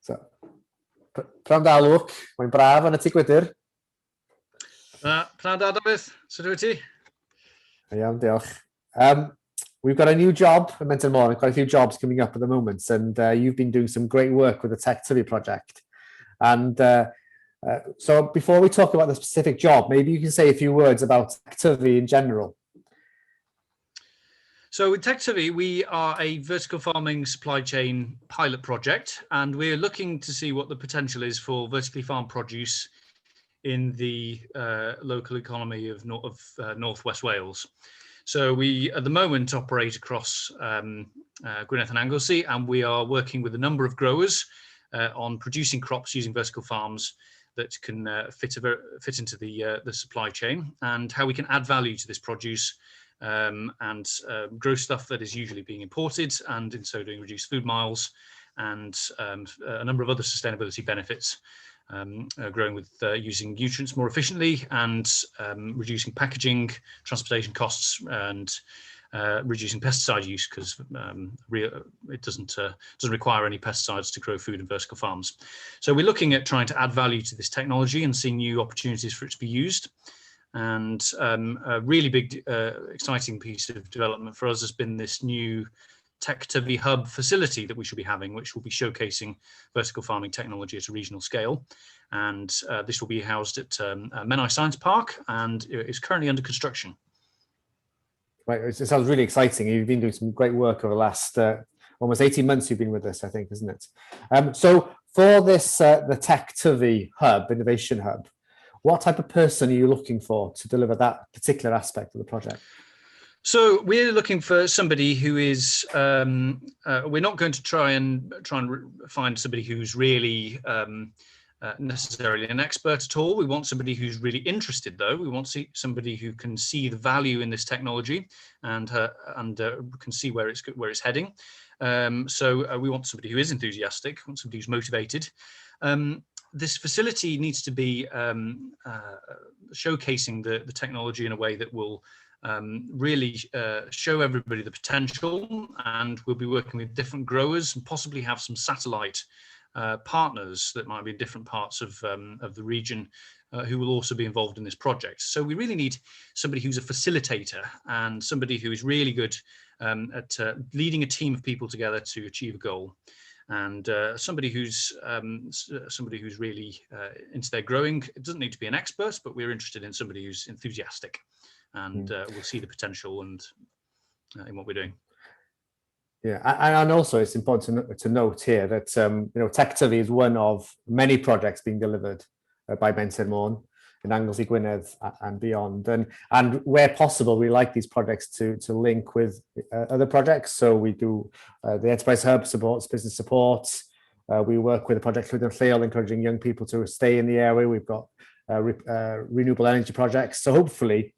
So, pnawn da, Lwc. Mae'n braf yn y tŷ gwydr. Pnawn da, Dafydd. Sut wyt ti? Iawn, diolch. We've got a new job at Menter, quite a few jobs coming up at the moment, and you've been doing some great work with the Tyfu project. And so before we talk about the specific job, maybe you can say a few words about Tyfu in general. So with Tyfu, we are a vertical farming supply chain pilot project, and we're looking to see what the potential is for vertically farmed produce in the local economy of Northwest Wales. So we, at the moment, operate across Gwynedd and Anglesey, and we are working with a number of growers on producing crops using vertical farms that can fit into the supply chain, and how we can add value to this produce and grow stuff that is usually being imported, and in so doing reduce food miles and a number of other sustainability benefits, growing with using nutrients more efficiently and reducing packaging, transportation costs, and reducing pesticide use, because it doesn't require any pesticides to grow food in vertical farms. So we're looking at trying to add value to this technology and seeing new opportunities for it to be used. And a really big, exciting piece of development for us has been this new Tyfu hub facility that we should be having, which will be showcasing vertical farming technology at a regional scale. And this will be housed at Menai Science Park, and is currently under construction. Right, it sounds really exciting. You've been doing some great work over the last almost 18 months you've been with us, I think, isn't it? So for this, the Tyfu hub, innovation hub, what type of person are you looking for to deliver that particular aspect of the project? So we're looking for somebody who is, we're not going to try and find somebody who's really necessarily an expert at all. We want somebody who's really interested, though. We want somebody who can see the value in this technology and can see where it's heading. So we want somebody who is enthusiastic, we want somebody who's motivated. This facility needs to be showcasing the technology in a way that will really show everybody the potential, and we'll be working with different growers and possibly have some satellite partners that might be in different parts of the region who will also be involved in this project. So we really need somebody who's a facilitator and somebody who is really good at leading a team of people together to achieve a goal. And somebody who's really into their growing. It doesn't need to be an expert, but we're interested in somebody who's enthusiastic and will see the potential and in what we're doing. Yeah, and also it's important to note here that Tyfu is one of many projects being delivered by Menter in Anglesey, Gwynedd and beyond, and where possible we like these projects to link with other projects. So we do the Enterprise Hub supports business support. We work with a project within Lleol, encouraging young people to stay in the area. We've got renewable energy projects. So hopefully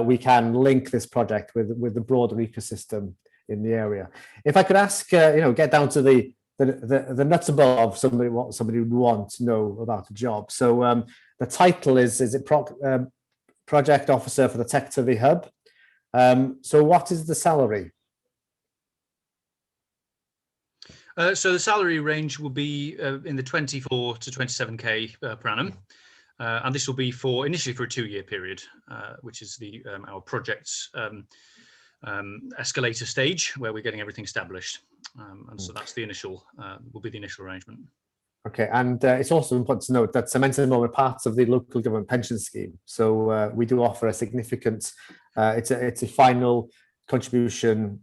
we can link this project with the broader ecosystem in the area. If I could ask, get down to the nuts and bolts of what somebody would want to know about the job. So the title is it Project Officer for the Tyfu Hub. So what is the salary? So the salary range will be in the 24 to 27k per annum. And this will be initially for a 2-year period, which is our project's escalator stage, where we're getting everything established. And so that's will be the initial arrangement. Okay, and it's also important to note that Menter are parts of the local government pension scheme. So we do offer a significant, it's a final contribution,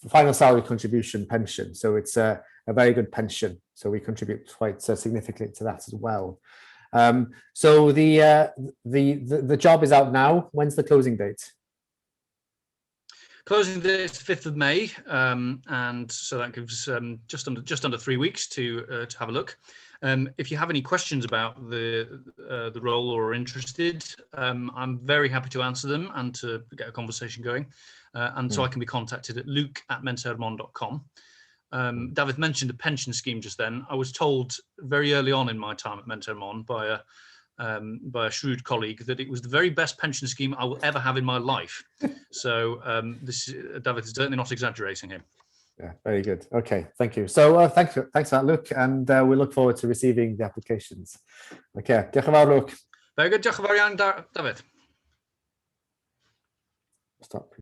final salary contribution pension. So it's a very good pension. So we contribute quite significantly to that as well. So the job is out now. When's the closing date? Closing date is 5th of May, and so that gives just under 3 weeks to have a look. If you have any questions about the role or are interested, I'm very happy to answer them and to get a conversation going. So I can be contacted at luke@mentermon.com. David mentioned a pension scheme just then. I was told very early on in my time at Mentermon by a shrewd colleague that it was the very best pension scheme I will ever have in my life. So David is certainly not exaggerating here. Yeah, very good. Okay, thank you. So thanks for that, Luke, and we look forward to receiving the applications. Okay, diolch yn fawr, Luke. Very good. Diolch yn fawr iawn, Dafydd. Stop.